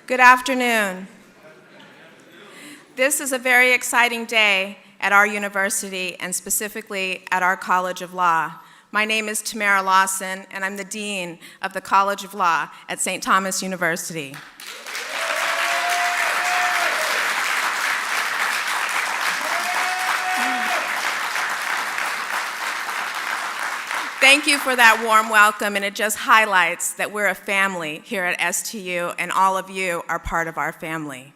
Good afternoon. This is a very exciting day at our university and specifically at our College of Law. My name is Tamara Lawson and I'm the Dean of the College of Law at St. Thomas University. Thank you for that warm welcome, and it just highlights that we're a family here at STU, and all of you are part of our family.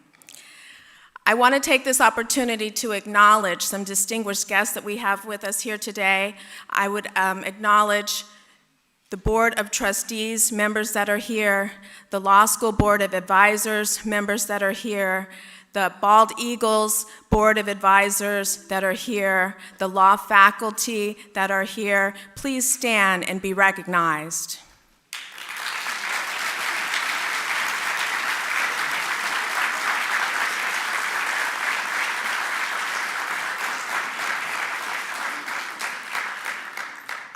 I want to take this opportunity to acknowledge some distinguished guests that we have with us here today. I would acknowledge the Board of Trustees, members that are here, the Law School Board of Advisors, members that are here, the Bald Eagles Board of Advisors that are here, the law faculty that are here. Please stand and be recognized.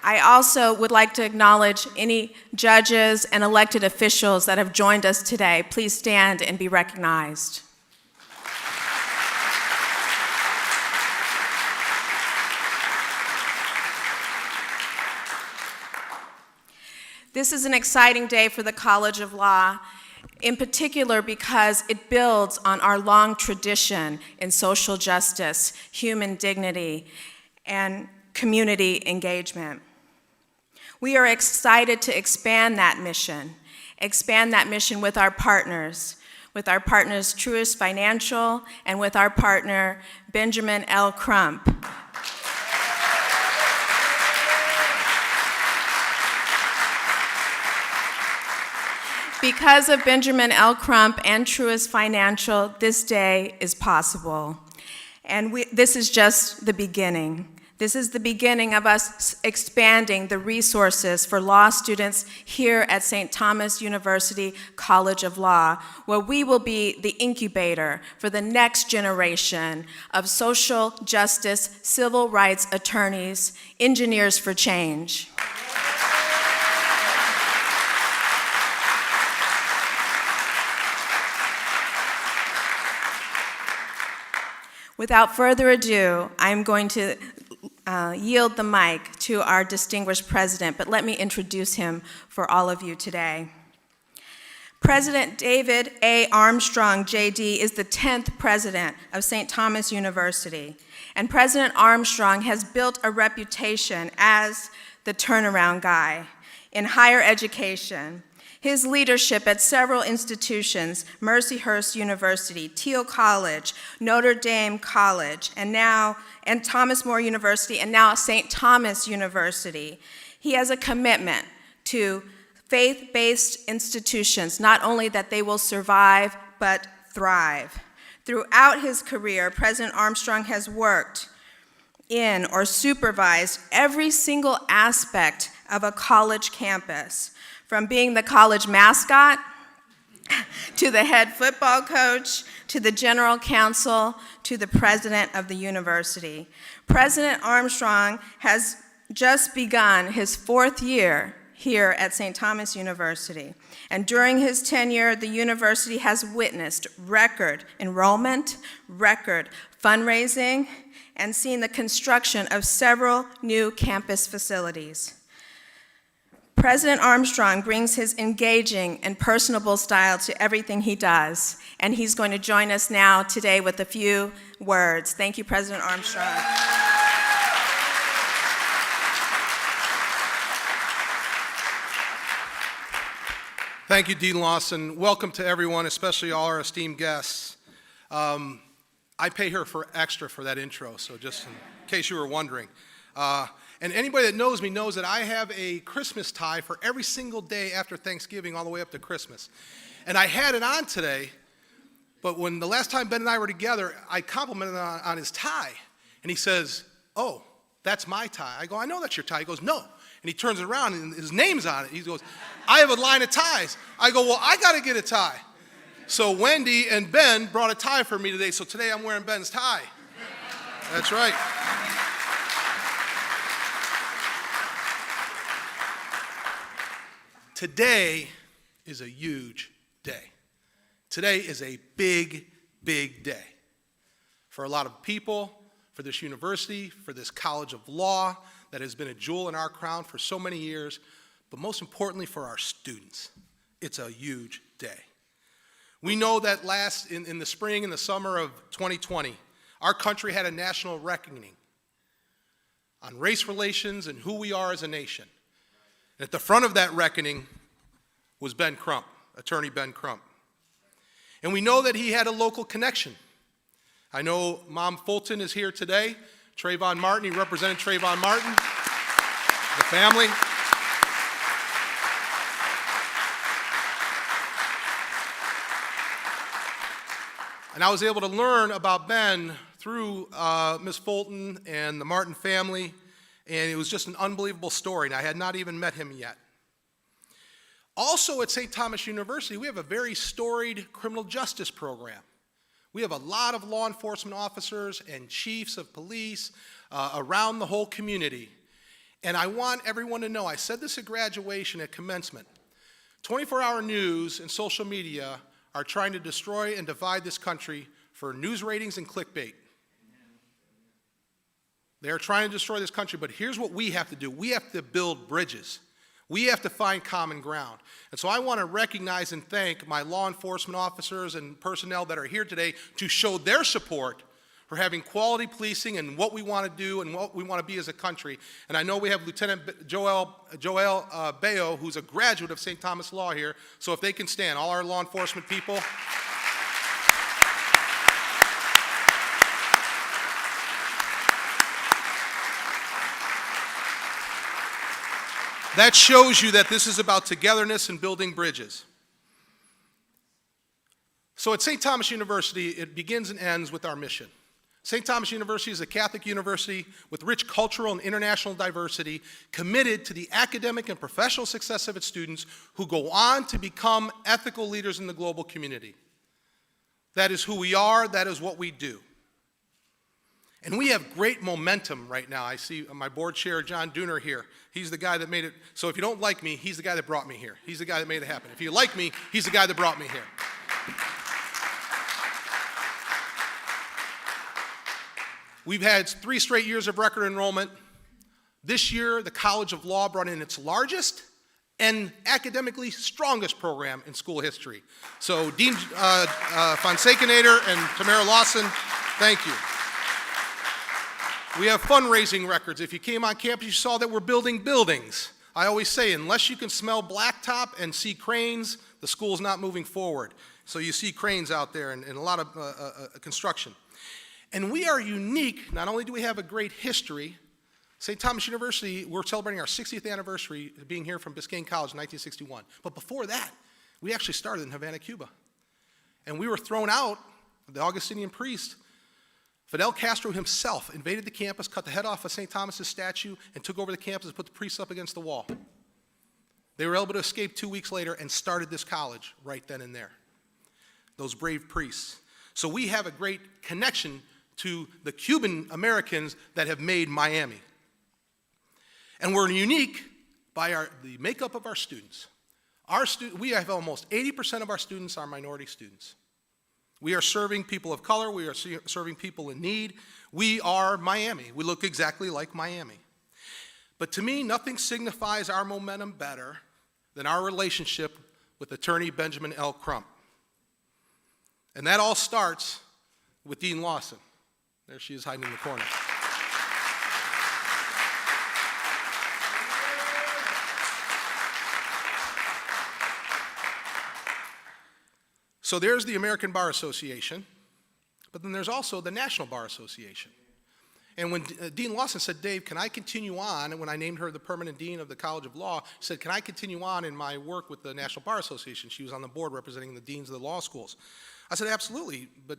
I also would like to acknowledge any judges and elected officials that have joined us today. Please stand and be recognized. This is an exciting day for the College of Law, in particular because it builds on our long tradition in social justice, human dignity, and community engagement. We are excited to expand that mission with our partners Truist Financial and with our partner Benjamin L. Crump. Because of Benjamin L. Crump and Truist Financial, this day is possible. And this is just the beginning. This is the beginning of us expanding the resources for law students here at St. Thomas University College of Law, where we will be the incubator for the next generation of social justice, civil rights attorneys, engineers for change. Without further ado, I'm going to yield the mic to our distinguished president, but let me introduce him for all of you today. President David A. Armstrong, JD, is the 10th president of St. Thomas University, and President Armstrong has built a reputation as the turnaround guy in higher education. His leadership at several institutions, Mercyhurst University, Thiel College, Notre Dame College, and Thomas More University, and now St. Thomas University. He has a commitment to faith-based institutions, not only that they will survive, but thrive. Throughout his career, President Armstrong has worked in or supervised every single aspect of a college campus, from being the college mascot, to the head football coach, to the general counsel, to the president of the university. President Armstrong has just begun his 4th year here at St. Thomas University. And during his tenure, the university has witnessed record enrollment, record fundraising, and seen the construction of several new campus facilities. President Armstrong brings his engaging and personable style to everything he does, and he's going to join us now today with a few words. Thank you, President Armstrong. Thank you, Dean Lawson. Welcome to everyone, especially all our esteemed guests. I pay her extra for that intro, so just in case you were wondering. And anybody that knows me knows that I have a Christmas tie for every single day after Thanksgiving all the way up to Christmas. And I had it on today, but when the last time Ben and I were together, I complimented him on his tie. And he says, "Oh, that's my tie." I go, "I know that's your tie." He goes, "No." And he turns it around and his name's on it. He goes, "I have a line of ties." I go, "Well, I got to get a tie." So Wendy and Ben brought a tie for me today, so today I'm wearing Ben's tie. That's right. Today is a huge day. Today is a big, big day for a lot of people, for this university, for this College of Law that has been a jewel in our crown for so many years, but most importantly for our students. It's a huge day. We know that in the spring and the summer of 2020, our country had a national reckoning on race relations and who we are as a nation. And at the front of that reckoning was Ben Crump, Attorney Ben Crump. And we know that he had a local connection. I know Mom Fulton is here today. Trayvon Martin, he represented Trayvon Martin, the family. And I was able to learn about Ben through Ms. Fulton and the Martin family, and it was just an unbelievable story, and I had not even met him yet. Also at St. Thomas University, we have a very storied criminal justice program. We have a lot of law enforcement officers and chiefs of police around the whole community. And I want everyone to know, I said this at graduation, at commencement, 24-hour news and social media are trying to destroy and divide this country for news ratings and clickbait. They are trying to destroy this country, but here's what we have to do. We have to build bridges. We have to find common ground. And so I want to recognize and thank my law enforcement officers and personnel that are here today to show their support for having quality policing and what we want to do and what we want to be as a country. And I know we have Lieutenant Joel Bayo, who's a graduate of St. Thomas Law here, so if they can stand, all our law enforcement people. That shows you that this is about togetherness and building bridges. So at St. Thomas University, it begins and ends with our mission. St. Thomas University is a Catholic university with rich cultural and international diversity, committed to the academic and professional success of its students who go on to become ethical leaders in the global community. That is who we are, that is what we do. And we have great momentum right now. I see my board chair, John Dooner, here. He's the guy that made it. So if you don't like me, he's the guy that brought me here. He's the guy that made it happen. If you like me, he's the guy that brought me here. We've had 3 straight years of record enrollment. This year, the College of Law brought in its largest and academically strongest program in school history. So Dean Fonseca-Nader and Tamara Lawson, thank you. We have fundraising records. If you came on campus, you saw that we're building buildings. I always say, unless you can smell blacktop and see cranes, the school's not moving forward. So you see cranes out there and a lot of construction. And we are unique. Not only do we have a great history, St. Thomas University, we're celebrating our 60th anniversary of being here from Biscayne College in 1961. But before that, we actually started in Havana, Cuba. And we were thrown out, the Augustinian priest, Fidel Castro himself invaded the campus, cut the head off of St. Thomas's statue, and took over the campus and put the priests up against the wall. They were able to escape 2 weeks later and started this college right then and there. Those brave priests. So we have a great connection to the Cuban Americans that have made Miami. And we're unique by the makeup of our students. We have almost 80% of our students are minority students. We are serving people of color. We are serving people in need. We are Miami. We look exactly like Miami. But to me, nothing signifies our momentum better than our relationship with Attorney Benjamin L. Crump. And that all starts with Dean Lawson. There she is hiding in the corner. So there's the American Bar Association, but then there's also the National Bar Association. And when Dean Lawson said, Dave, can I continue on, and when I named her the permanent dean of the College of Law, she said, can I continue on in my work with the National Bar Association? She was on the board representing the deans of the law schools. I said, absolutely, but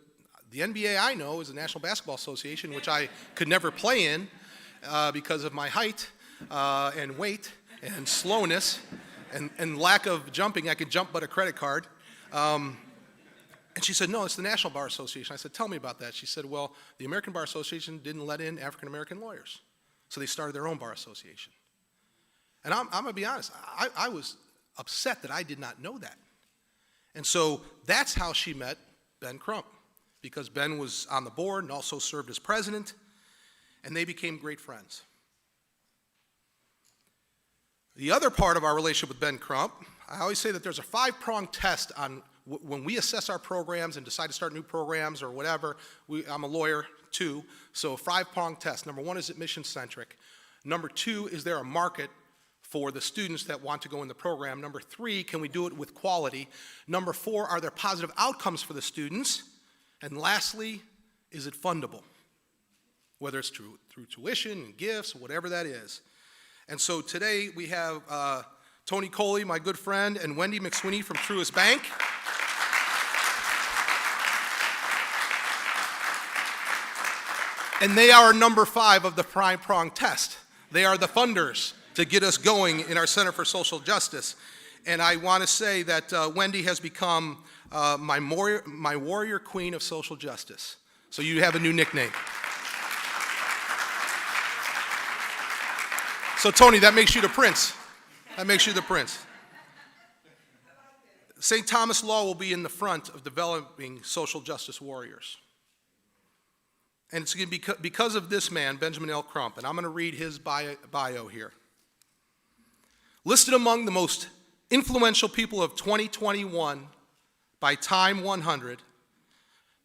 the NBA I know is the National Basketball Association, which I could never play in because of my height and weight and slowness and lack of jumping. I could jump but a credit card. And she said, no, it's the National Bar Association. I said, tell me about that. She said, well, the American Bar Association didn't let in African-American lawyers, so they started their own bar association. And I'm going to be honest, I was upset that I did not know that. And so that's how she met Ben Crump, because Ben was on the board and also served as president, and they became great friends. The other part of our relationship with Ben Crump, I always say that there's a 5-pronged test on when we assess our programs and decide to start new programs or whatever. I'm a lawyer too, so a 5-pronged test. Number 1, is it mission-centric? Number 2, is there a market for the students that want to go in the program? Number 3, can we do it with quality? Number 4, are there positive outcomes for the students? And lastly, is it fundable? Whether it's through tuition and gifts, whatever that is. And so today we have Tony Coley, my good friend, and Wendy McSweeney from Truist Bank. And they are number 5 of the prime prong test. They are the funders to get us going in our Center for Social Justice. And I want to say that Wendy has become my warrior queen of social justice. So you have a new nickname. So Tony, that makes you the prince. That makes you the prince. St. Thomas Law will be in the front of developing social justice warriors. And it's going to be because of this man, Benjamin L. Crump, and I'm going to read his bio here. Listed among the most influential people of 2021 by Time 100,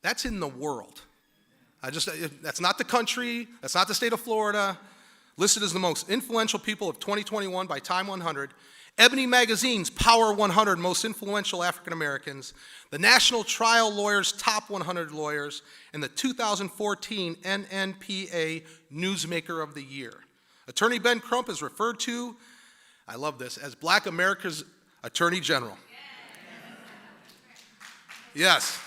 that's in the world. That's not the country, that's not the state of Florida. Listed as the most influential people of 2021 by Time 100, Ebony Magazine's Power 100 Most Influential African Americans, the National Trial Lawyers Top 100 Lawyers, and the 2014 NNPA Newsmaker of the Year. Attorney Ben Crump is referred to, I love this, as Black America's Attorney General. Yes.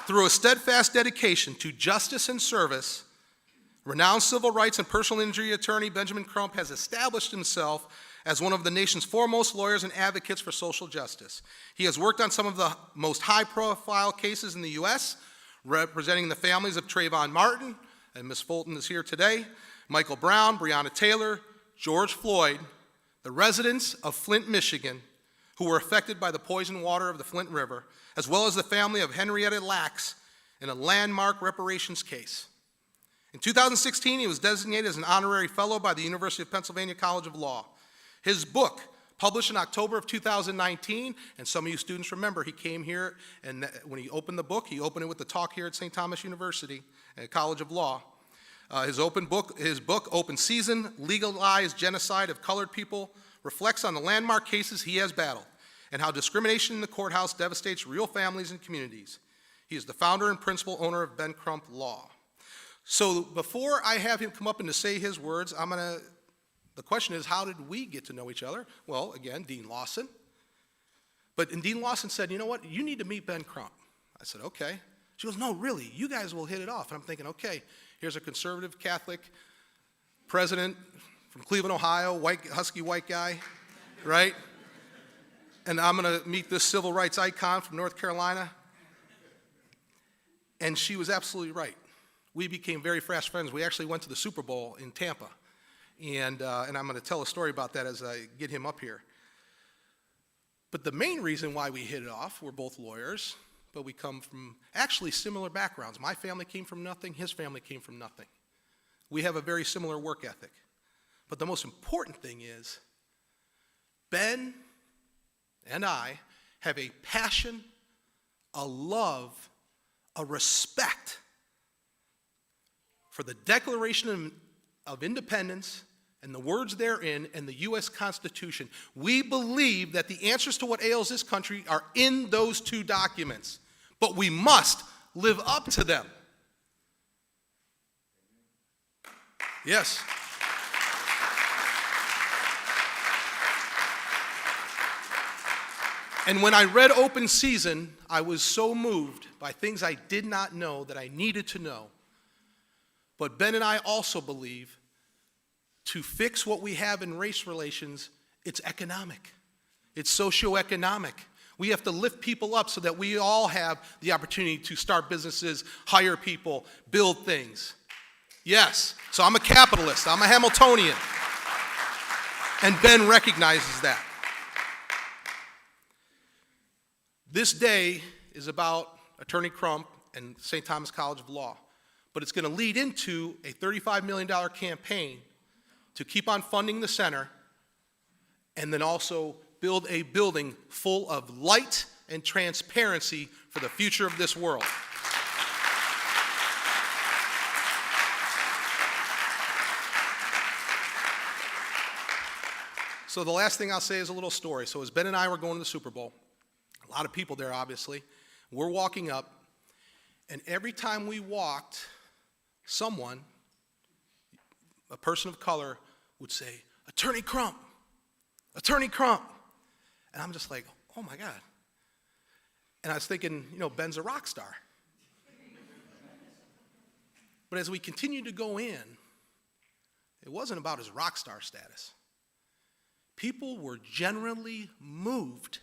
Through a steadfast dedication to justice and service, renowned civil rights and personal injury attorney Benjamin Crump has established himself as one of the nation's foremost lawyers and advocates for social justice. He has worked on some of the most high-profile cases in the U.S., representing the families of Trayvon Martin, and Ms. Fulton is here today, Michael Brown, Breonna Taylor, George Floyd, the residents of Flint, Michigan, who were affected by the poisoned water of the Flint River, as well as the family of Henrietta Lacks in a landmark reparations case. In 2016, he was designated as an honorary fellow by the University of Pennsylvania College of Law. His book, published in October of 2019, and some of you students remember he came here, and when he opened the book, he opened it with the talk here at St. Thomas University College of Law. His book, Open Season, Legalized Genocide of Colored People, reflects on the landmark cases he has battled and how discrimination in the courthouse devastates real families and communities. He is the founder and principal owner of Ben Crump Law. So before I have him come up and to say his words, the question is, how did we get to know each other? Well, again, Dean Lawson. And Dean Lawson said, you know what, you need to meet Ben Crump. I said, okay. She goes, no, really, you guys will hit it off. And I'm thinking, okay, here's a conservative Catholic president from Cleveland, Ohio, husky white guy, right? And I'm going to meet this civil rights icon from North Carolina. And she was absolutely right. We became very fast friends. We actually went to the Super Bowl in Tampa. And I'm going to tell a story about that as I get him up here. But the main reason why we hit it off, we're both lawyers, but we come from actually similar backgrounds. My family came from nothing. His family came from nothing. We have a very similar work ethic. But the most important thing is, Ben and I have a passion, a love, a respect for the Declaration of Independence and the words therein and the U.S. Constitution. We believe that the answers to what ails this country are in those 2 documents, but we must live up to them. Yes. And when I read Open Season, I was so moved by things I did not know that I needed to know. But Ben and I also believe to fix what we have in race relations, it's economic. It's socioeconomic. We have to lift people up so that we all have the opportunity to start businesses, hire people, build things. Yes, so I'm a capitalist. I'm a Hamiltonian. And Ben recognizes that. This day is about Attorney Crump and St. Thomas College of Law, but it's going to lead into a $35 million campaign to keep on funding the center and then also build a building full of light and transparency for the future of this world. So the last thing I'll say is a little story. So as Ben and I were going to the Super Bowl, a lot of people there, obviously, we're walking up, and every time we walked, someone, a person of color, would say, "Attorney Crump, Attorney Crump." And I'm just like, oh my God. And I was thinking, Ben's a rock star. But as we continued to go in, it wasn't about his rock star status. People were genuinely moved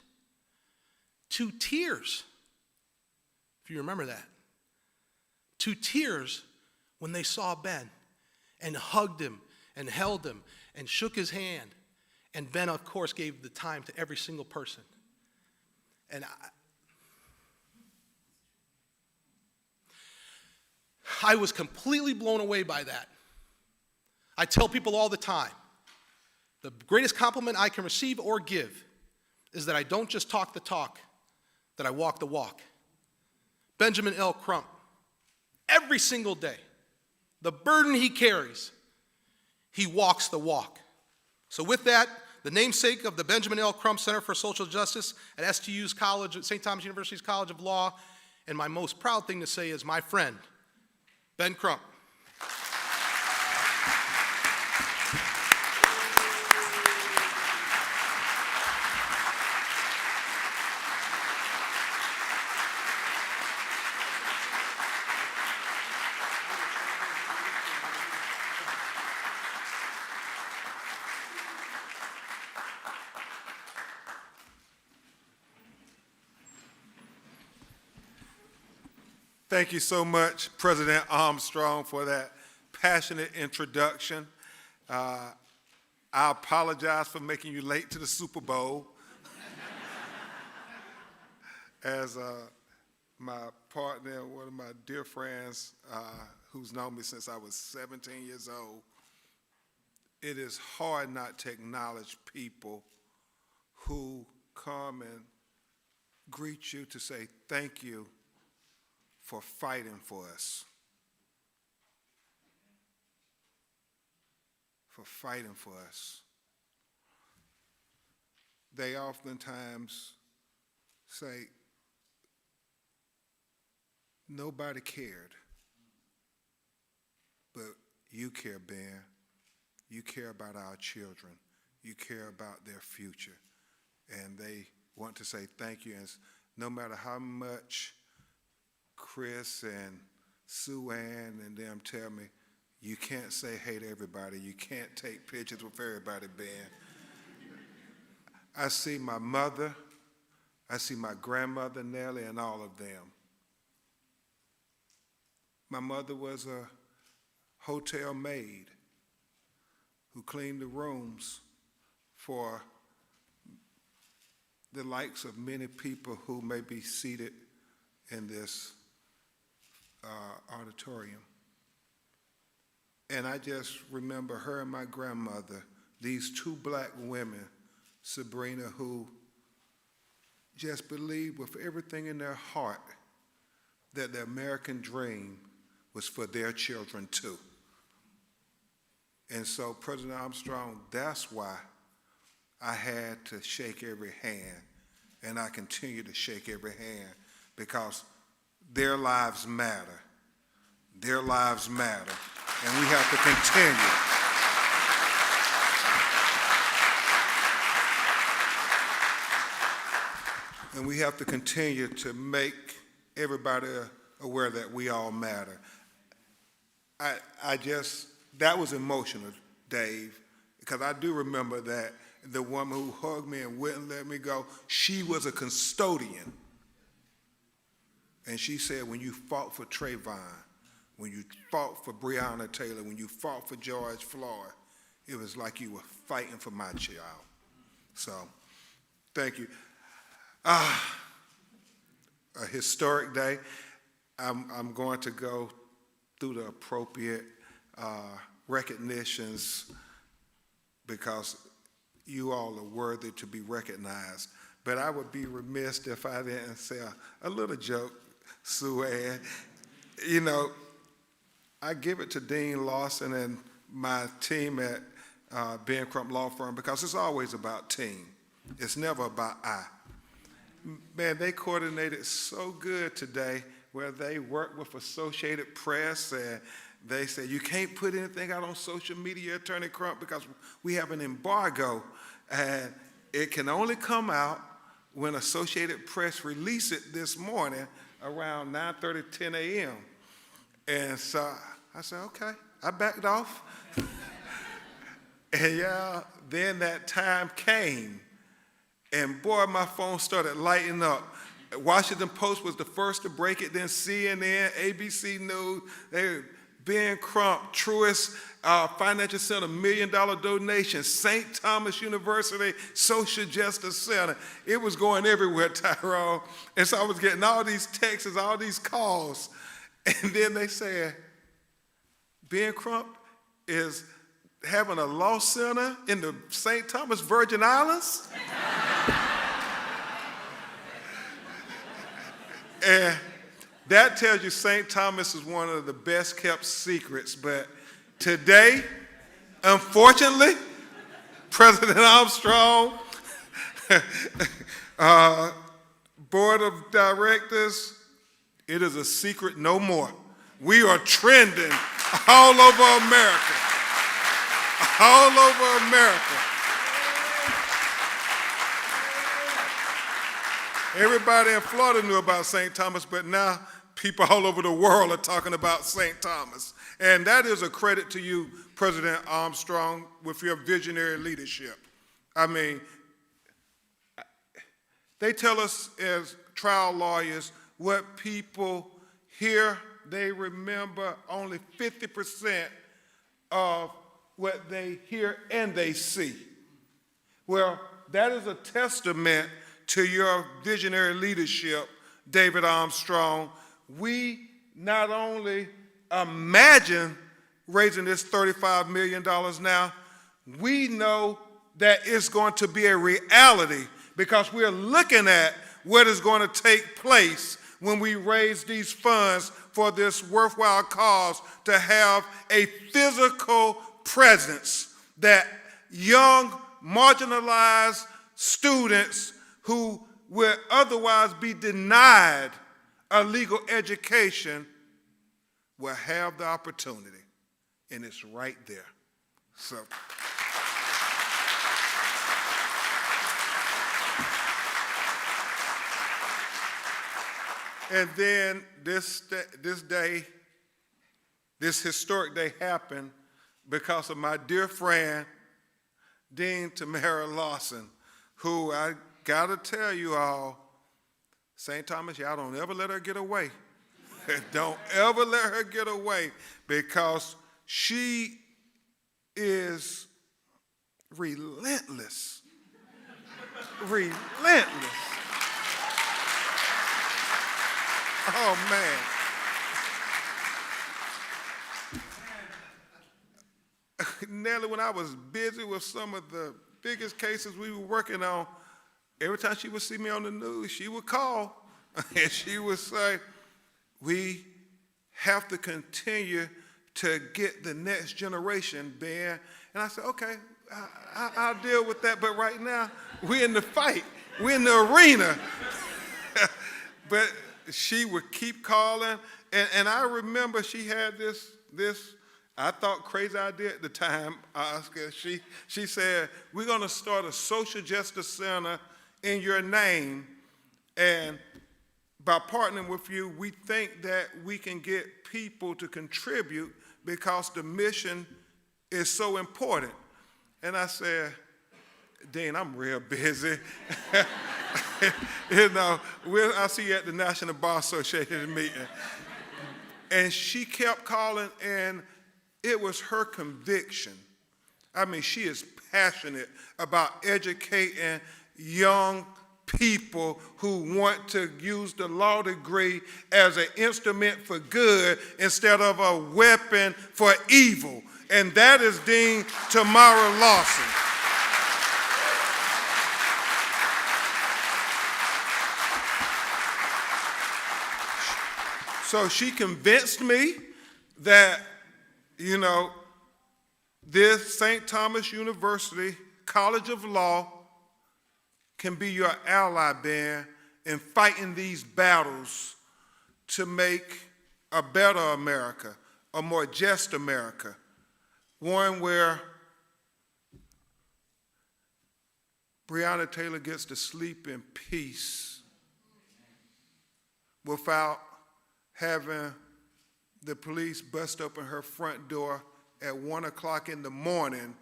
to tears, if you remember that, to tears when they saw Ben and hugged him and held him and shook his hand. And Ben, of course, gave the time to every single person. And I was completely blown away by that. I tell people all the time, the greatest compliment I can receive or give is that I don't just talk the talk, that I walk the walk. Benjamin L. Crump, every single day, the burden he carries, he walks the walk. So with that, the namesake of the Benjamin L. Crump Center for Social Justice at STU's College, St. Thomas University's College of Law, and my most proud thing to say is my friend, Ben Crump. Thank you so much, President Armstrong, for that passionate introduction. I apologize for making you late to the Super Bowl. As my partner, one of my dear friends who's known me since I was 17 years old, it is hard not to acknowledge people who come and greet you to say thank you for fighting for us. For fighting for us. They oftentimes say, nobody cared, but you care, Ben. You care about our children. You care about their future. And they want to say thank you. And no matter how much Chris and Sue Ann and them tell me, you can't say hey to everybody. You can't take pictures with everybody, Ben. I see my mother, I see my grandmother, Nellie, and all of them. My mother was a hotel maid who cleaned the rooms for the likes of many people who may be seated in this auditorium. And I just remember her and my grandmother, these two black women, Sabrina, who just believed with everything in their heart that the American dream was for their children too. And so, President Armstrong, that's why I had to shake every hand, and I continue to shake every hand, because their lives matter. Their lives matter, and we have to continue. And we have to continue to make everybody aware that we all matter. That was emotional, Dave, because I do remember that the woman who hugged me and wouldn't let me go, she was a custodian. And she said, when you fought for Trayvon, when you fought for Breonna Taylor, when you fought for George Floyd, it was like you were fighting for my child. So, thank you. A historic day. I'm going to go through the appropriate recognitions because you all are worthy to be recognized. But I would be remiss if I didn't say a little joke, Sue Ann. You know, I give it to Dean Lawson and my team at Crump Law Firm because it's always about team. It's never about I. Man, they coordinated so good today where they worked with Associated Press and they said, you can't put anything out on social media, Attorney Crump, because we have an embargo and it can only come out when Associated Press released it this morning around 9:30, 10 a.m. And so I said, okay, I backed off. And yeah, then that time came. And boy, my phone started lighting up. Washington Post was the first to break it, then CNN, ABC News, Ben Crump, Truist Financial Center, $1 million donation, St. Thomas University Social Justice Center. It was going everywhere, Tyrone. And so I was getting all these texts, all these calls. And then they said, Ben Crump is having a law center in the St. Thomas Virgin Islands? And that tells you St. Thomas is one of the best kept secrets. But today, unfortunately, President Armstrong, board of directors, it is a secret no more. We are trending all over America. All over America. Everybody in Florida knew about St. Thomas, but now people all over the world are talking about St. Thomas. And that is a credit to you, President Armstrong, with your visionary leadership. I mean, they tell us as trial lawyers what people hear, they remember only 50% of what they hear and they see. Well, that is a testament to your visionary leadership, David Armstrong. We not only imagine raising this $35 million now, we know that it's going to be a reality because we're looking at what is going to take place when we raise these funds for this worthwhile cause to have a physical presence that young, marginalized students who would otherwise be denied a legal education will have the opportunity, and it's right there. So, and then this historic day happened because of my dear friend, Dean Tamara Lawson, who I gotta tell you all, St. Thomas, y'all don't ever let her get away. Don't ever let her get away because she is relentless. Relentless. Oh, man. Nellie, when I was busy with some of the biggest cases we were working on, every time she would see me on the news, she would call and she would say, we have to continue to get the next generation, Ben. And I said, okay, I'll deal with that. But right now, we're in the fight. We're in the arena. But she would keep calling. And I remember she had this I thought crazy idea at the time, Oscar. She said, we're going to start a social justice center in your name. And by partnering with you, we think that we can get people to contribute because the mission is so important. And I said, Dean, I'm real busy. You know, I'll see you at the National Bar Association meeting. And she kept calling, and it was her conviction. She is passionate about educating young people who want to use the law degree as an instrument for good instead of a weapon for evil. And that is Dean Tamara Lawson. So she convinced me that, this St. Thomas University College of Law can be your ally, Ben, in fighting these battles to make a better America, a more just America, one where Breonna Taylor gets to sleep in peace without having the police bust open her front door at 1 o'clock in the morning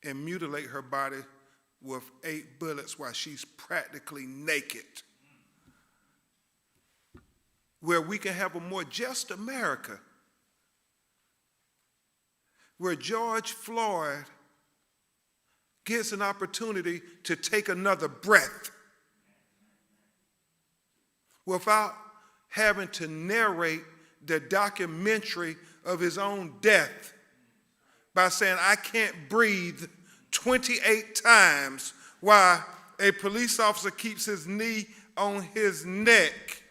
and mutilate her body with 8 bullets while she's practically naked. Where we can have a more just America. Where George Floyd gets an opportunity to take another breath without having to narrate the documentary of his own death by saying, I can't breathe 28 times while a police officer keeps his knee on his neck.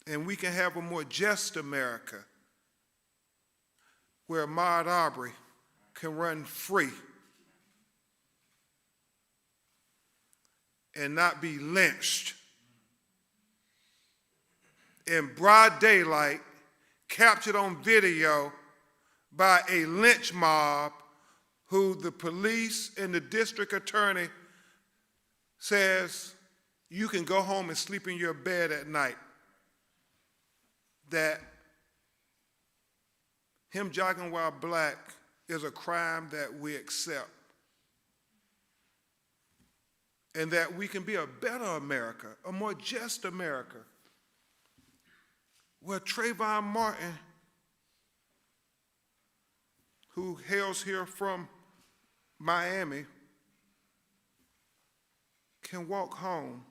And we can have a more just America where Ahmaud Arbery can run free and not be lynched in broad daylight, captured on video by a lynch mob who the police and the district attorney says, you can go home and sleep in your bed at night. That him jogging while black is a crime that we accept. And that we can be a better America, a more just America, where Trayvon Martin, who hails here from Miami, can walk home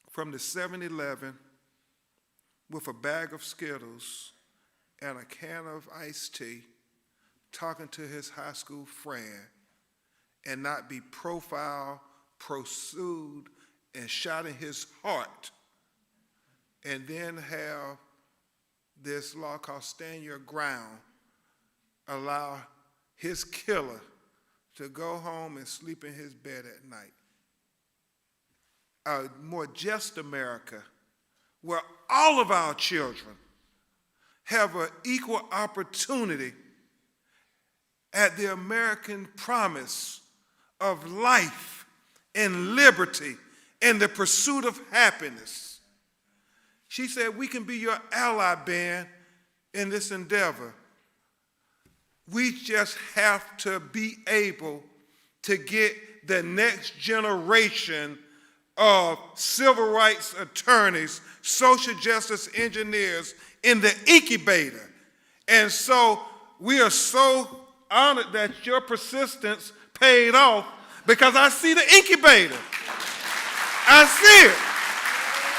from the 7-Eleven with a bag of Skittles and a can of iced tea, talking to his high school friend, and not be profiled, pursued, and shot in his heart, and then have this law called Stand Your Ground allow his killer to go home and sleep in his bed at night. A more just America where all of our children have an equal opportunity at the American promise of life and liberty and the pursuit of happiness. She said, we can be your ally, Ben, in this endeavor. We just have to be able to get the next generation of civil rights attorneys, social justice engineers in the incubator. And so we are so honored that your persistence paid off, because I see the incubator. I see it.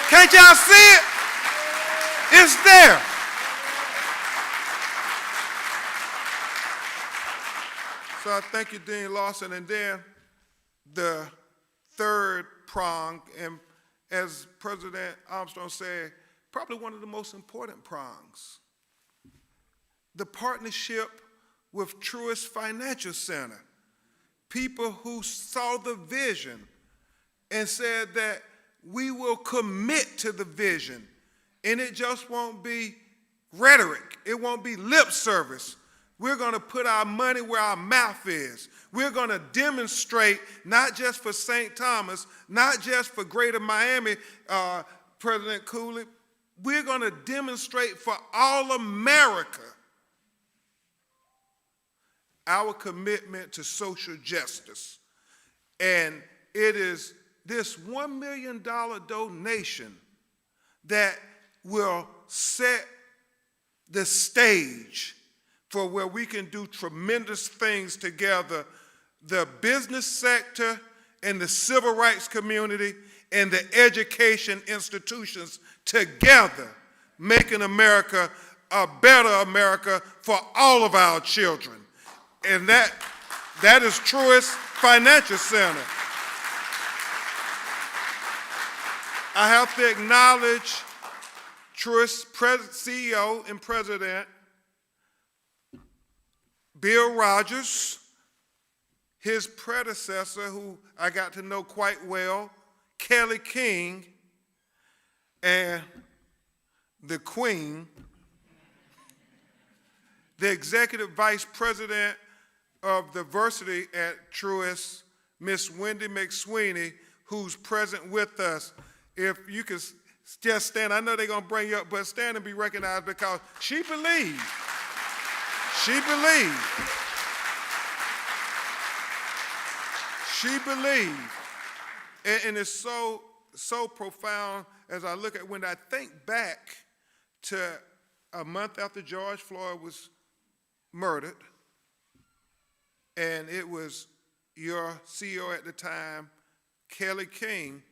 Can't y'all see it? It's there. So I thank you, Dean Lawson. And then the third prong, and as President Armstrong said, probably one of the most important prongs, the partnership with Truist Financial Center. People who saw the vision and said that we will commit to the vision, and it just won't be rhetoric. It won't be lip service. We're going to put our money where our mouth is. We're going to demonstrate, not just for St. Thomas, not just for Greater Miami, President Cooley, we're going to demonstrate for all America our commitment to social justice. And it is this $1 million donation that will set the stage for where we can do tremendous things together, the business sector and the civil rights community and the education institutions together, making America a better America for all of our children. And that is Truist Financial Center. I have to acknowledge Truist CEO and President Bill Rogers, his predecessor, who I got to know quite well, Kelly King, and the Queen, the Executive Vice President of Diversity at Truist, Miss Wendy McSweeney, who's present with us. If you could just stand, I know they're going to bring you up, but stand and be recognized because she believed. She believed. She believed. And it's so profound as I look at when I think back to a month after George Floyd was murdered, and it was your CEO at the time, Kelly King,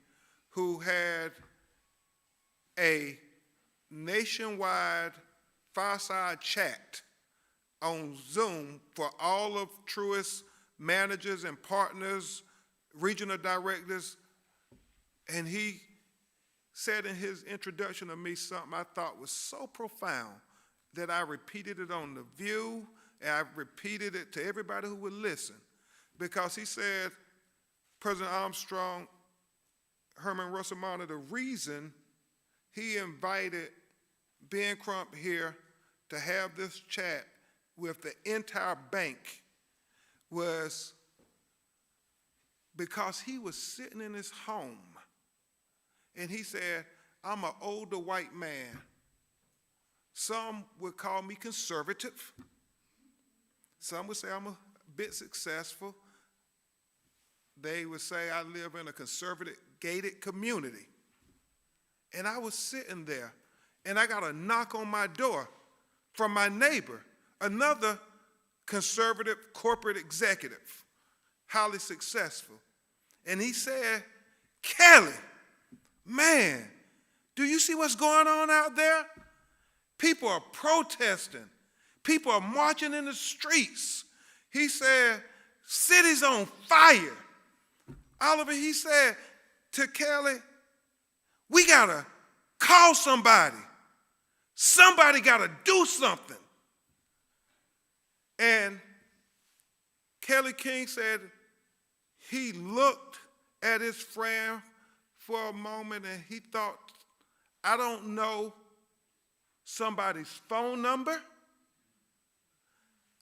who had a nationwide fireside chat on Zoom for all of Truist's managers and partners, regional directors, and he said in his introduction to me something I thought was so profound that I repeated it on The View, and I repeated it to everybody who would listen, because he said, President Armstrong, Herman Russell Martin, the reason he invited Ben Crump here to have this chat with the entire bank was because he was sitting in his home and he said, I'm an older white man. Some would call me conservative. Some would say I'm a bit successful. They would say I live in a conservative gated community. And I was sitting there and I got a knock on my door from my neighbor, another conservative corporate executive, highly successful. And he said, Kelly, man, do you see what's going on out there? People are protesting. People are marching in the streets. He said, city's on fire. Oliver, he said to Kelly, we gotta call somebody. Somebody gotta do something. And Kelly King said he looked at his friend for a moment and he thought, I don't know somebody's phone number.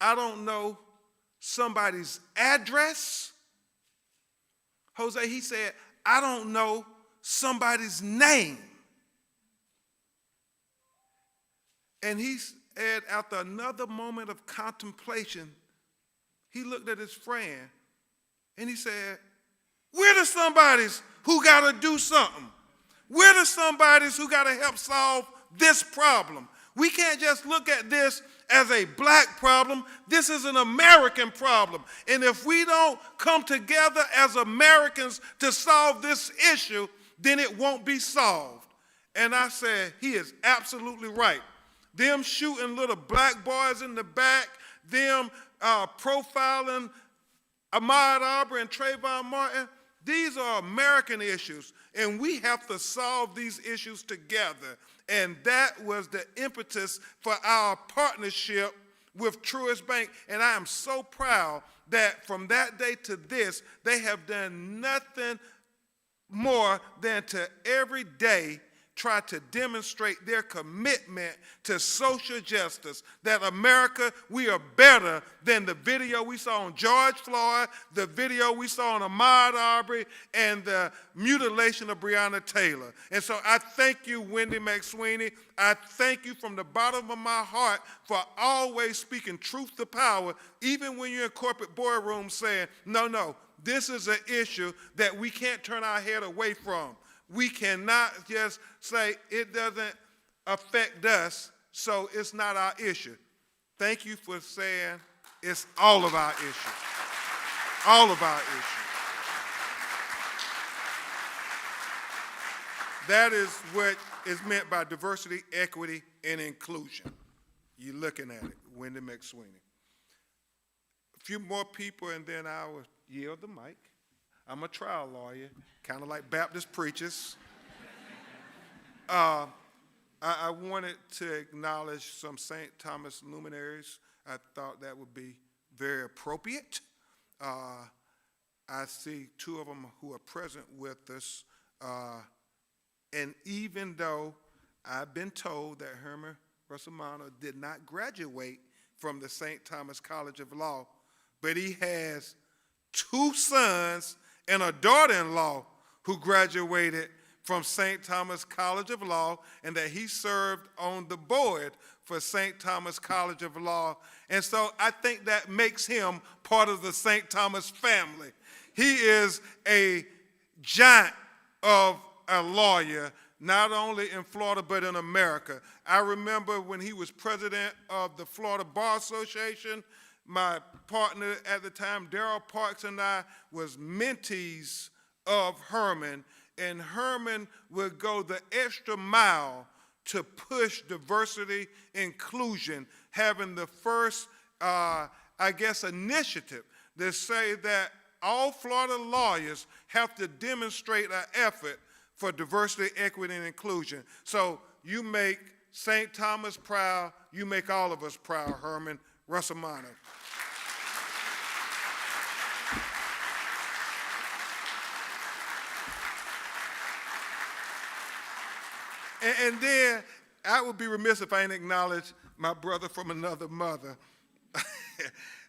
I don't know somebody's address. Jose, he said, I don't know somebody's name. And he said, after another moment of contemplation, he looked at his friend and he said, we're the somebodies who got to do something. We're the somebodies who got to help solve this problem. We can't just look at this as a black problem. This is an American problem. And if we don't come together as Americans to solve this issue, then it won't be solved. And I said, he is absolutely right. Them shooting little black boys in the back, them profiling Ahmaud Arbery and Trayvon Martin, these are American issues, and we have to solve these issues together. And that was the impetus for our partnership with Truist Bank. And I am so proud that from that day to this, they have done nothing more than to every day try to demonstrate their commitment to social justice, that America, we are better than the video we saw on George Floyd, the video we saw on Ahmaud Arbery, and the mutilation of Breonna Taylor. And so I thank you, Wendy McSweeney. I thank you from the bottom of my heart for always speaking truth to power, even when you're in corporate boardrooms saying, no, this is an issue that we can't turn our head away from. We cannot just say it doesn't affect us, so it's not our issue. Thank you for saying it's all of our issue. All of our issue. That is what is meant by diversity, equity, and inclusion. You're looking at it, Wendy McSweeney. A few more people, and then I will yield the mic. I'm a trial lawyer, kind of like Baptist preachers. I wanted to acknowledge some St. Thomas luminaries. I thought that would be very appropriate. I see two of them who are present with us. And even though I've been told that Herman Russamano did not graduate from the St. Thomas College of Law, but he has two sons and a daughter-in-law who graduated from St. Thomas College of Law, and that he served on the board for St. Thomas College of Law. And so I think that makes him part of the St. Thomas family. He is a giant of a lawyer, not only in Florida, but in America. I remember when he was president of the Florida Bar Association, my partner at the time, Darrell Parks, and I was mentees of Herman, and Herman would go the extra mile to push diversity, inclusion, having the first, initiative to say that all Florida lawyers have to demonstrate an effort for diversity, equity, and inclusion. So you make St. Thomas proud, you make all of us proud, Herman Russamano. And then I would be remiss if I didn't acknowledge my brother from another mother.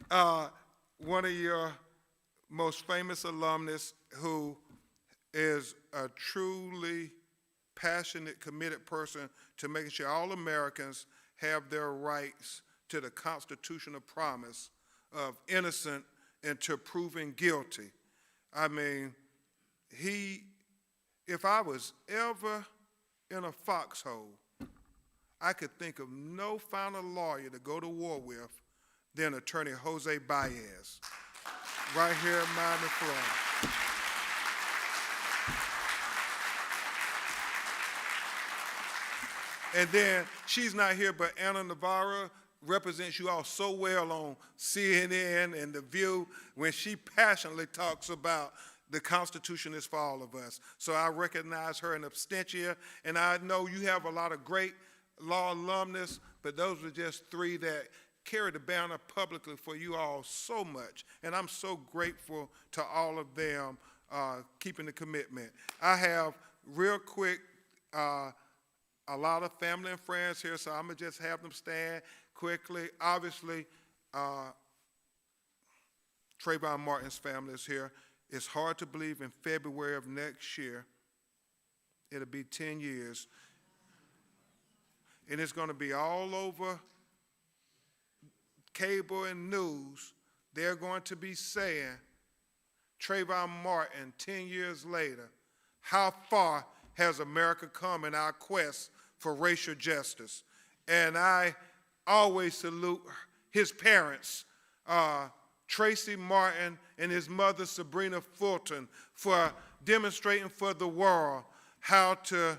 One of your most famous alumnus who is a truly passionate, committed person to making sure all Americans have their rights to the constitutional promise of innocent until proven guilty. I mean, if I was ever in a foxhole, I could think of no finer lawyer to go to war with than attorney Jose Baez, right here in Miami, Florida. And then she's not here, but Anna Navarro represents you all so well on CNN and The View when she passionately talks about the Constitution is for all of us. So I recognize her in absentia, and I know you have a lot of great law alumnus, but those are just three that carry the banner publicly for you all so much. And I'm so grateful to all of them keeping the commitment. I have, real quick, a lot of family and friends here, so I'm going to just have them stand quickly. Obviously, Trayvon Martin's family is here. It's hard to believe in February of next year, it'll be 10 years. And it's going to be all over cable and news. They're going to be saying, Trayvon Martin, 10 years later, how far has America come in our quest for racial justice? And I always salute his parents, Tracy Martin and his mother, Sabrina Fulton, for demonstrating for the world how to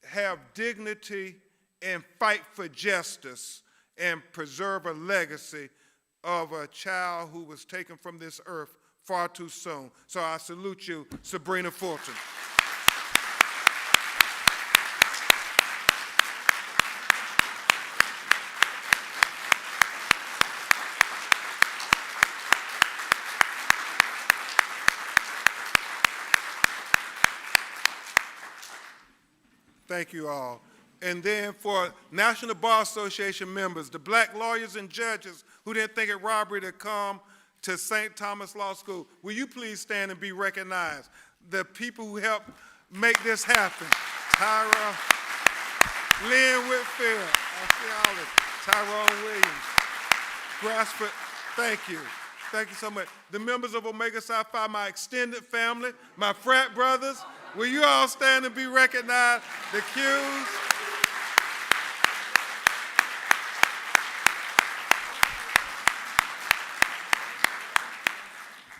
have dignity and fight for justice and preserve a legacy of a child who was taken from this earth far too soon. So I salute you, Sabrina Fulton. Thank you all. And then for National Bar Association members, the black lawyers and judges who didn't think it robbery to come to St. Thomas Law School, will you please stand and be recognized? The people who helped make this happen. Tyra, Lynn Whitfield, I see all of it. Tyrone Williams, Grassford, thank you. Thank you so much. The members of Omega Psi Phi, my extended family, my frat brothers, will you all stand and be recognized? The Qs.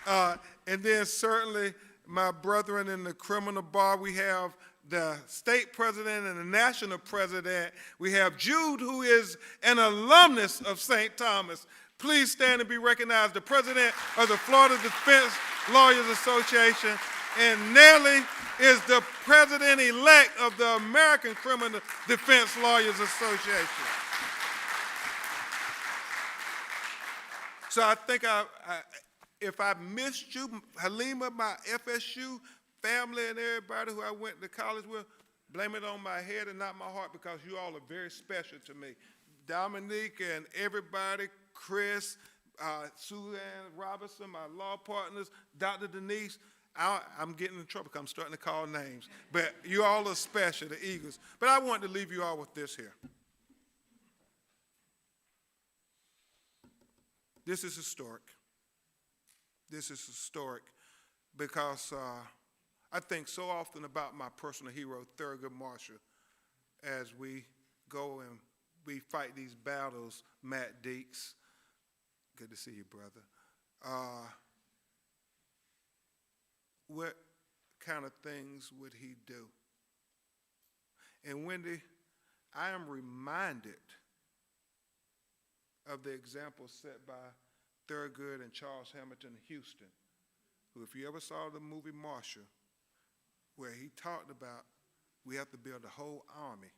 And then certainly my brethren in the criminal bar, we have the state president and the national president. We have Jude, who is an alumnus of St. Thomas. Please stand and be recognized, the president of the Florida Defense Lawyers Association. And Nellie is the president-elect of the American Criminal Defense Lawyers Association. So I think if I missed you, Halima, my FSU family and everybody who I went to college with, blame it on my head and not my heart, because you all are very special to me. Dominique and everybody, Chris, Suzanne Robinson, my law partners, Dr. Denise, I'm getting in trouble because I'm starting to call names. But you all are special, the Eagles. But I want to leave you all with this here. This is historic. This is historic because I think so often about my personal hero, Thurgood Marshall, as we go and we fight these battles. Matt Deeks, good to see you, brother. What kind of things would he do? And Wendy, I am reminded of the example set by Thurgood and Charles Hamilton in Houston, who, if you ever saw the movie Marshall, where he talked about we have to build a whole army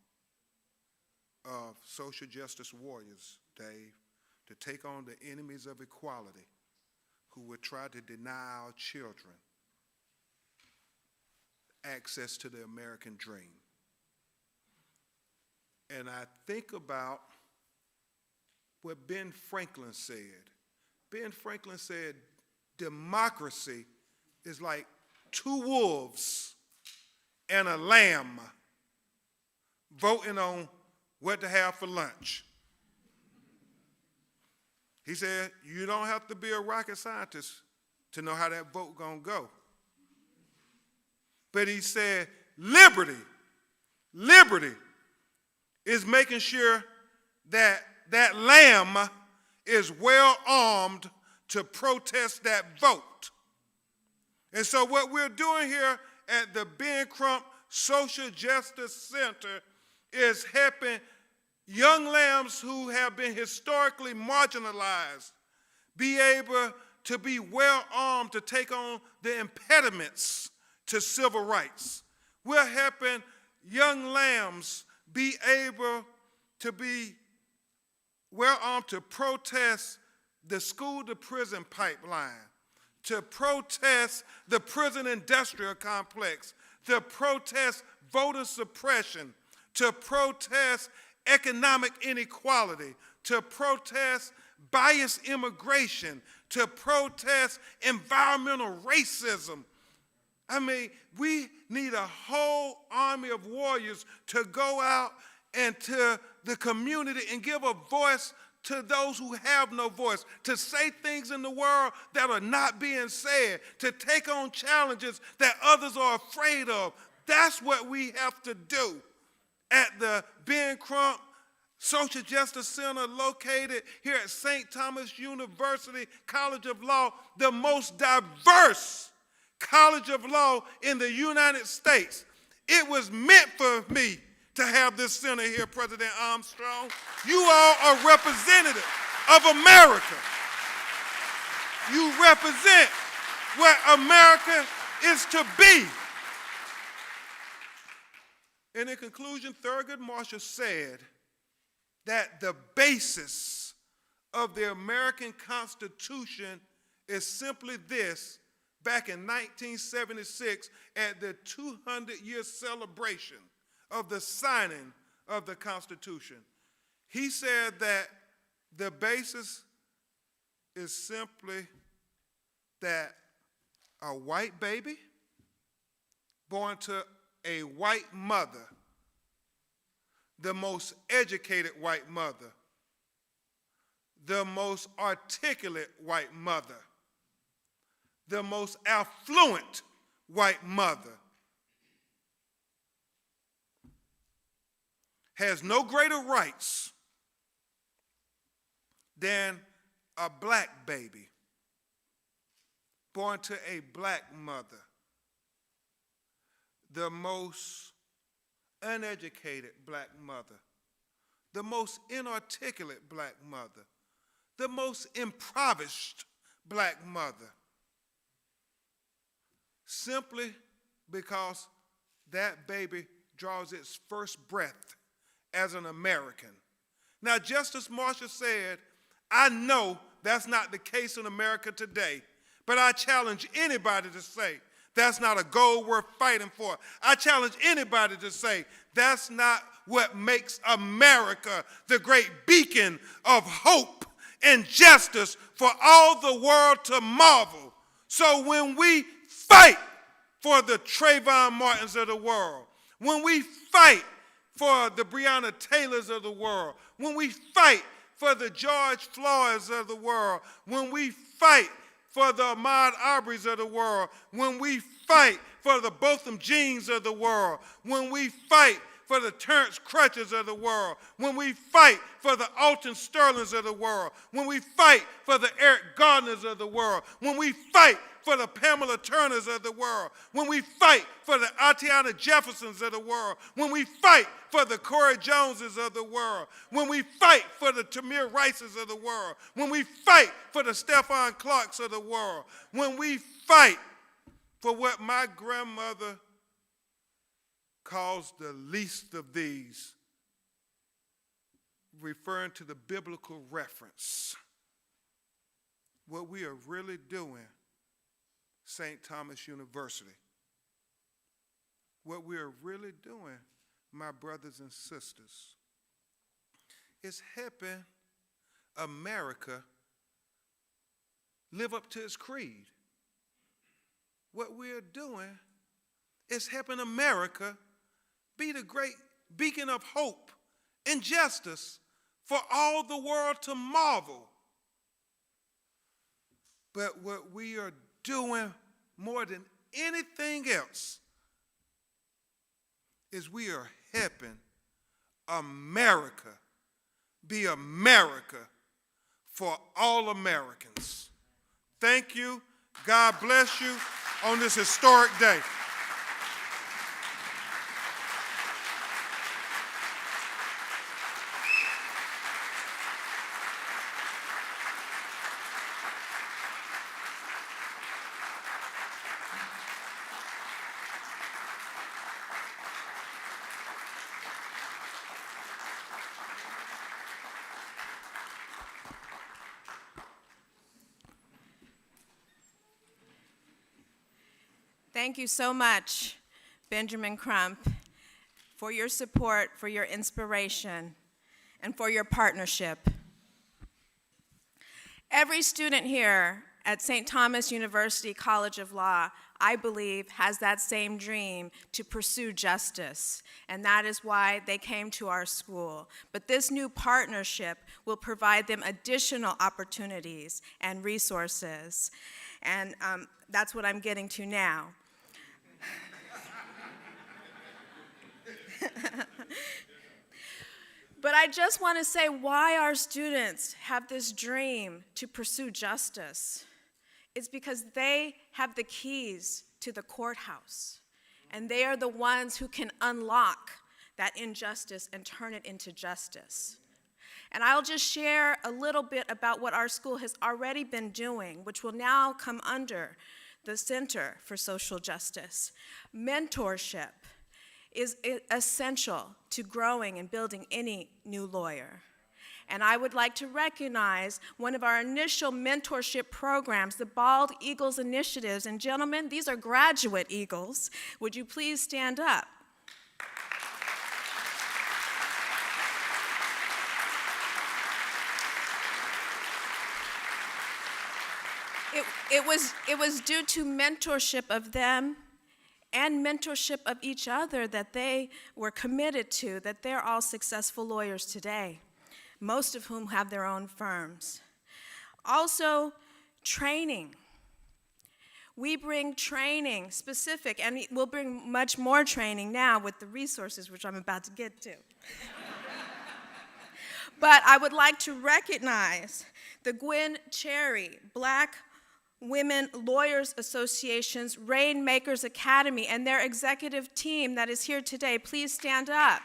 of social justice warriors, Dave, to take on the enemies of equality who would try to deny our children access to the American dream. And I think about what Ben Franklin said. Ben Franklin said, democracy is like two wolves and a lamb voting on what to have for lunch. He said, you don't have to be a rocket scientist to know how that vote gonna go. But he said, liberty is making sure that that lamb is well armed to protest that vote. And so what we're doing here at the Ben Crump Social Justice Center is helping young lambs who have been historically marginalized be able to be well armed to take on the impediments to civil rights. We're helping young lambs be able to be well armed to protest the school-to-prison pipeline, to protest the prison industrial complex, to protest voter suppression, to protest economic inequality, to protest biased immigration, to protest environmental racism. I mean, we need a whole army of warriors to go out and to the community and give a voice to those who have no voice, to say things in the world that are not being said, to take on challenges that others are afraid of. That's what we have to do at the Ben Crump Social Justice Center, located here at St. Thomas University College of Law, the most diverse college of law in the United States. It was meant for me to have this center here, President Armstrong. You all are representative of America. You represent what America is to be. And in conclusion, Thurgood Marshall said that the basis of the American Constitution is simply this. Back in 1976, at the 200-year celebration of the signing of the Constitution, he said that the basis is simply that a white baby born to a white mother, the most educated white mother, the most articulate white mother, the most affluent white mother, has no greater rights than a black baby born to a black mother, the most uneducated black mother, the most inarticulate black mother, the most impoverished black mother, simply because that baby draws its first breath as an American. Now, just as Marsha said, I know that's not the case in America today, but I challenge anybody to say that's not a goal worth fighting for. I challenge anybody to say that's not what makes America the great beacon of hope and justice for all the world to marvel. So when we fight for the Trayvon Martins of the world, when we fight for the Breonna Taylors of the world, when we fight for the George Floyds of the world, when we fight for the Ahmaud Arbery's of the world, when we fight for the Botham Jeans of the world, when we fight for the Terrence Crutches of the world, when we fight for the Alton Sterlings of the world, when we fight for the Eric Gardners of the world, when we fight for the Pamela Turners of the world, when we fight for the Atiana Jeffersons of the world, when we fight for the Corey Joneses of the world, when we fight for the Tamir Rices of the world, when we fight for the Stephon Clarks of the world, when we fight for what my grandmother calls the least of these, referring to the biblical reference, what we are really doing, St. Thomas University, what we are really doing, my brothers and sisters, is helping America live up to its creed. What we are doing is helping America be the great beacon of hope and justice for all the world to marvel. But what we are doing more than anything else is we are helping America be America for all Americans. Thank you. God bless you on this historic day. Thank you so much, Benjamin Crump, for your support, for your inspiration, and for your partnership. Every student here at St. Thomas University College of Law, I believe, has that same dream to pursue justice, and that is why they came to our school. But this new partnership will provide them additional opportunities and resources, and that's what I'm getting to now. But I just want to say why our students have this dream to pursue justice. It's because they have the keys to the courthouse, and they are the ones who can unlock that injustice and turn it into justice. And I'll just share a little bit about what our school has already been doing, which will now come under the Center for Social Justice. Mentorship is essential to growing and building any new lawyer. And I would like to recognize one of our initial mentorship programs, the Bald Eagles Initiatives. And gentlemen, these are graduate eagles. Would you please stand up? It was due to mentorship of them and mentorship of each other that they were committed to, that they're all successful lawyers today, most of whom have their own firms. Also, training. We bring training specific, and we'll bring much more training now with the resources, which I'm about to get to. But I would like to recognize the Gwen Cherry Black Women Lawyers Association's Rainmakers Academy and their executive team that is here today. Please stand up.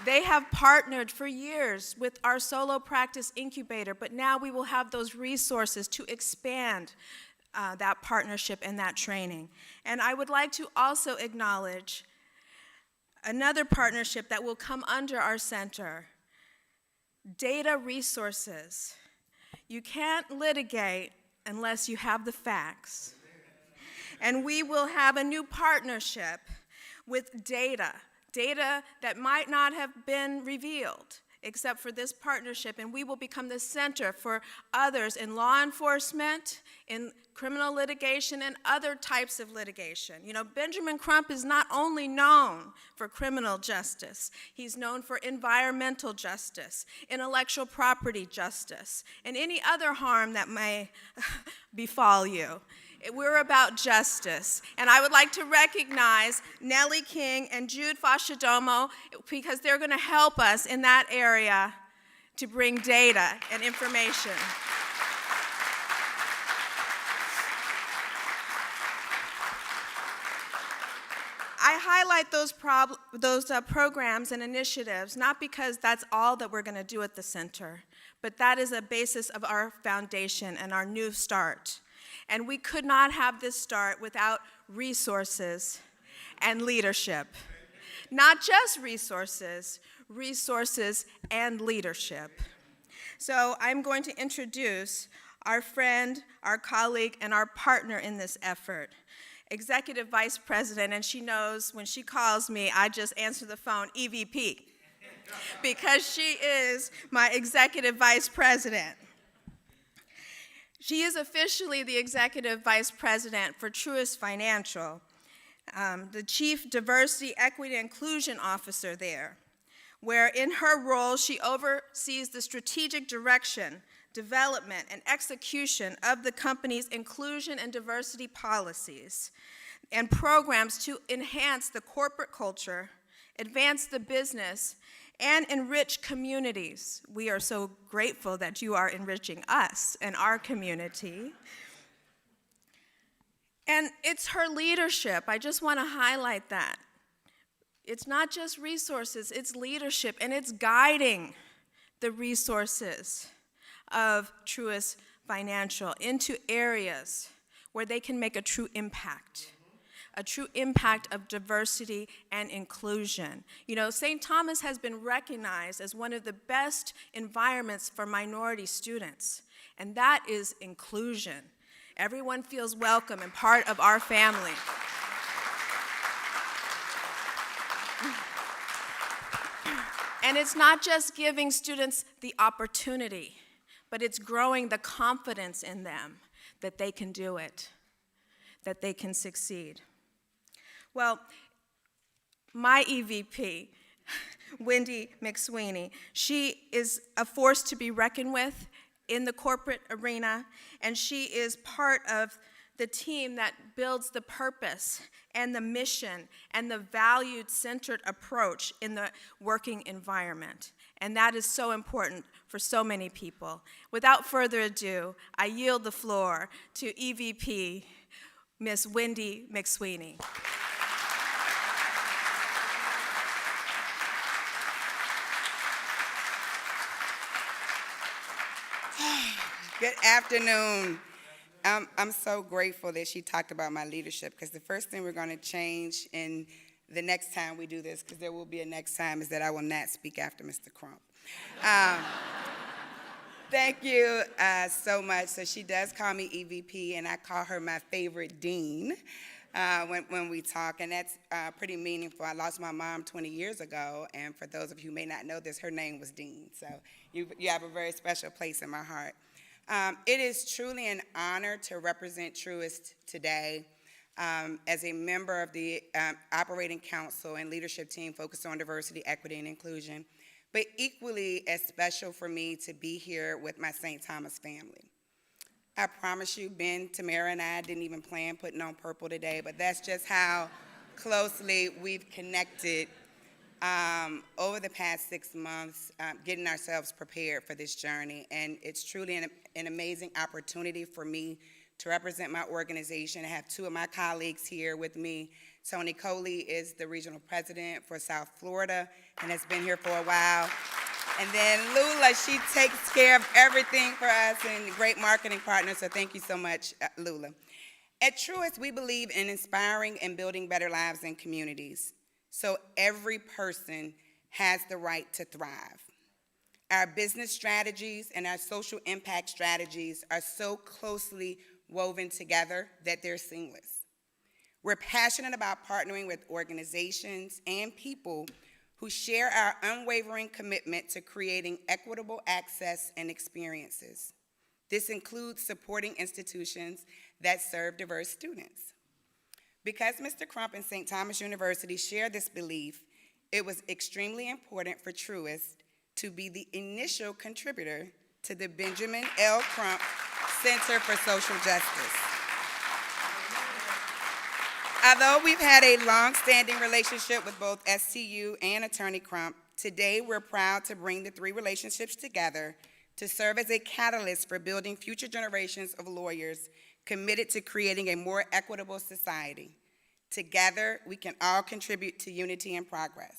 They have partnered for years with our solo practice incubator, but now we will have those resources to expand that partnership and that training. And I would like to also acknowledge another partnership that will come under our center, data resources. You can't litigate unless you have the facts. And we will have a new partnership with data that might not have been revealed except for this partnership, and we will become the center for others in law enforcement, in criminal litigation, and other types of litigation. You know, Benjamin Crump is not only known for criminal justice, he's known for environmental justice, intellectual property justice, and any other harm that may befall you. We're about justice. And I would like to recognize Nellie King and Jude Fascidomo because they're going to help us in that area to bring data and information. I highlight those programs and initiatives not because that's all that we're going to do at the center, but that is a basis of our foundation and our new start. And we could not have this start without resources and leadership. Not just resources and leadership. So I'm going to introduce our friend, our colleague, and our partner in this effort, Executive Vice President, and she knows when she calls me, I just answer the phone, EVP, because she is my Executive Vice President. She is officially the Executive Vice President for Truist Financial, the Chief Diversity, Equity, and Inclusion Officer there, where in her role she oversees the strategic direction, development, and execution of the company's inclusion and diversity policies and programs to enhance the corporate culture, advance the business, and enrich communities. We are so grateful that you are enriching us and our community. And it's her leadership. I just want to highlight that. It's not just resources, it's leadership, and it's guiding the resources of Truist Financial into areas where they can make a true impact of diversity and inclusion. You know, St. Thomas has been recognized as one of the best environments for minority students, and that is inclusion. Everyone feels welcome and part of our family. And it's not just giving students the opportunity, but it's growing the confidence in them that they can do it, that they can succeed. Well, my EVP, Wendy McSweeney, she is a force to be reckoned with in the corporate arena, and she is part of the team that builds the purpose and the mission and the valued-centered approach in the working environment. And that is so important for so many people. Without further ado, I yield the floor to EVP, Ms. Wendy McSweeney. Good afternoon. I'm so grateful that she talked about my leadership, because the first thing we're going to change in the next time we do this, because there will be a next time, is that I will not speak after Mr. Crump. Thank you so much. So she does call me EVP, and I call her my favorite dean when we talk, and that's pretty meaningful. I lost my mom 20 years ago, and for those of you who may not know this, her name was Dean. So you have a very special place in my heart. It is truly an honor to represent Truist today as a member of the operating council and leadership team focused on diversity, equity, and inclusion, but equally as special for me to be here with my St. Thomas family. I promise you, Ben, Tamara, and I didn't even plan putting on purple today, but that's just how closely we've connected over the past 6 months, getting ourselves prepared for this journey. And it's truly an amazing opportunity for me to represent my organization. I have two of my colleagues here with me. Tony Coley is the regional president for South Florida and has been here for a while. And then Lula, she takes care of everything for us and a great marketing partner, so thank you so much, Lula. At Truist, we believe in inspiring and building better lives and communities, so every person has the right to thrive. Our business strategies and our social impact strategies are so closely woven together that they're seamless. We're passionate about partnering with organizations and people who share our unwavering commitment to creating equitable access and experiences. This includes supporting institutions that serve diverse students. Because Mr. Crump and St. Thomas University share this belief, it was extremely important for Truist to be the initial contributor to the Benjamin L. Crump Center for Social Justice. Although we've had a long-standing relationship with both STU and Attorney Crump, today we're proud to bring the three relationships together to serve as a catalyst for building future generations of lawyers committed to creating a more equitable society. Together, we can all contribute to unity and progress.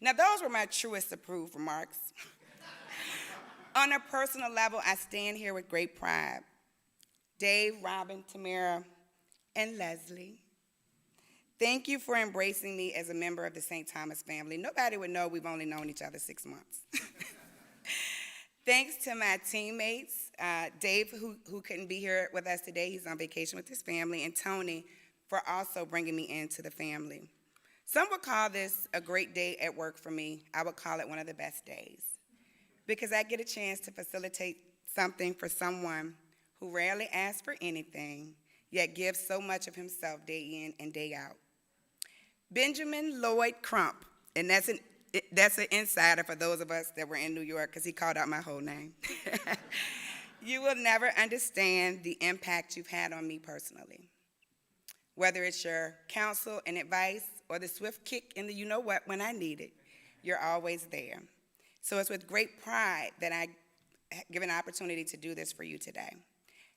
Now, those were my Truist approved remarks. On a personal level, I stand here with great pride. Dave, Robin, Tamara, and Leslie, thank you for embracing me as a member of the St. Thomas family. Nobody would know we've only known each other 6 months. Thanks to my teammates, Dave, who couldn't be here with us today, he's on vacation with his family, and Tony for also bringing me into the family. Some would call this a great day at work for me. I would call it one of the best days because I get a chance to facilitate something for someone who rarely asks for anything, yet gives so much of himself day in and day out. Benjamin Lloyd Crump, and that's an insider for those of us that were in New York because he called out my whole name. You will never understand the impact you've had on me personally. Whether it's your counsel and advice or the swift kick in the you-know-what when I need it, you're always there. So it's with great pride that I give an opportunity to do this for you today.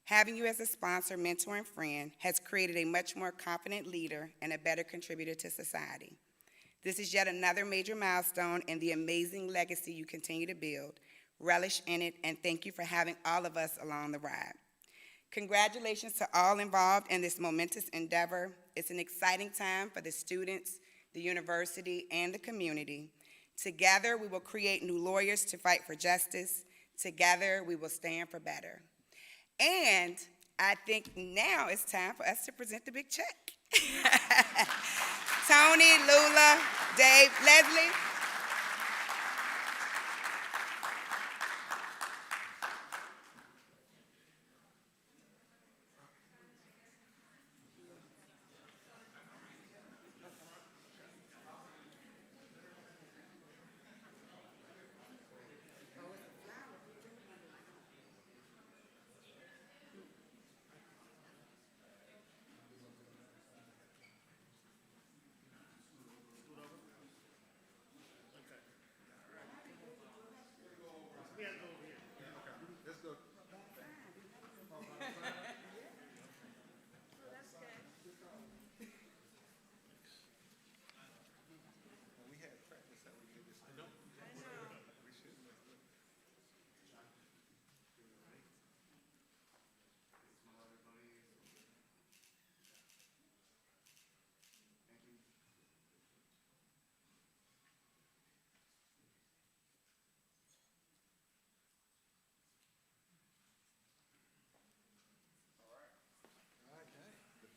Having you as a sponsor, mentor, and friend has created a much more confident leader and a better contributor to society. This is yet another major milestone in the amazing legacy you continue to build. Relish in it, and thank you for having all of us along the ride. Congratulations to all involved in this momentous endeavor. It's an exciting time for the students, the university, and the community. Together, we will create new lawyers to fight for justice. Together, we will stand for better. And I think now it's time for us to present the big check. Tony, Lula, Dave, Leslie.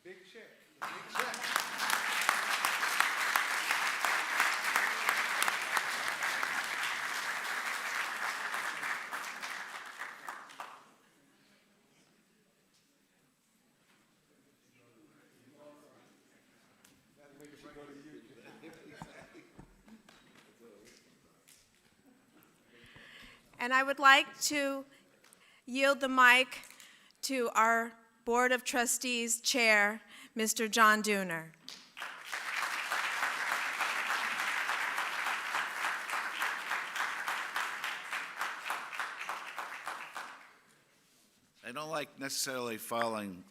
Big check. Big check. And I would like to yield the mic to our Board of Trustees Chair, Mr. John Dooner. don't like necessarily following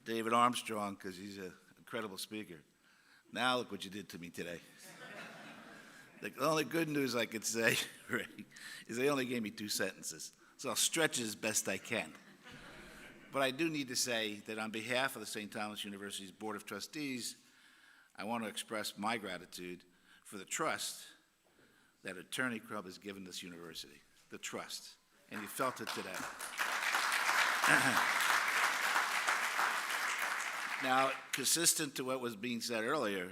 David Armstrong because he's an incredible speaker. Now look what you did to me today. The only good news I could say, Ray, is they only gave me 2 sentences, so I'll stretch it as best I can. But I do need to say that on behalf of the St. Thomas University's Board of Trustees, I want to express my gratitude for the trust that Attorney Crump has given this university, the trust, and you felt it today. Now, consistent to what was being said earlier,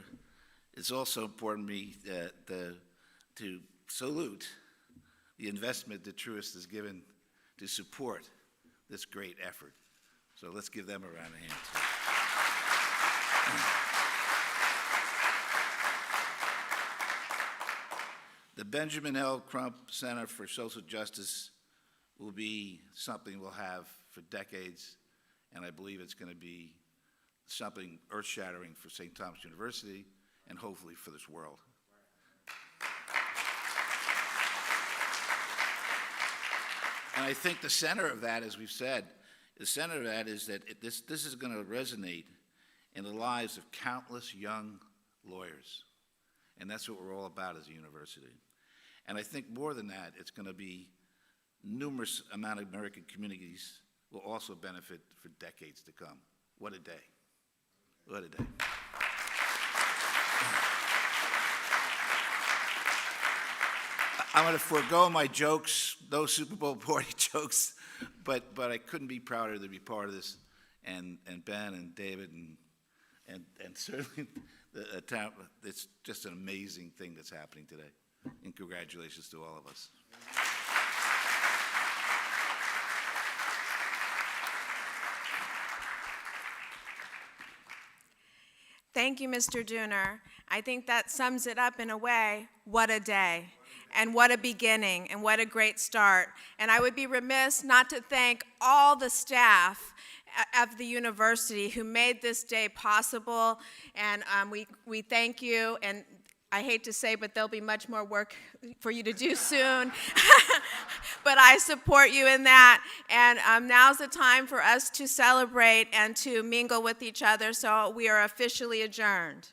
it's also important to me to salute the investment that Truist has given to support this great effort. So let's give them a round of applause. The Benjamin L. Crump Center for Social Justice will be something we'll have for decades, and I believe it's going to be something earth-shattering for St. Thomas University and hopefully for this world. And I think the center of that, as we've said, the center of that is that this is going to resonate in the lives of countless young lawyers. And that's what we're all about as a university. And I think more than that, it's going to be numerous amount of American communities will also benefit for decades to come. What a day. What a day. I'm going to forego my jokes, no Super Bowl party jokes, but I couldn't be prouder to be part of this, and Ben and David and certainly the town. It's just an amazing thing that's happening today, and congratulations to all of us. Thank you, Mr. Dooner. I think that sums it up in a way. What a day, and what a beginning, and what a great start. And I would be remiss not to thank all the staff of the university who made this day possible, and we thank you. And I hate to say, but there'll be much more work for you to do soon. But I support you in that. And now's the time for us to celebrate and to mingle with each other. So we are officially adjourned.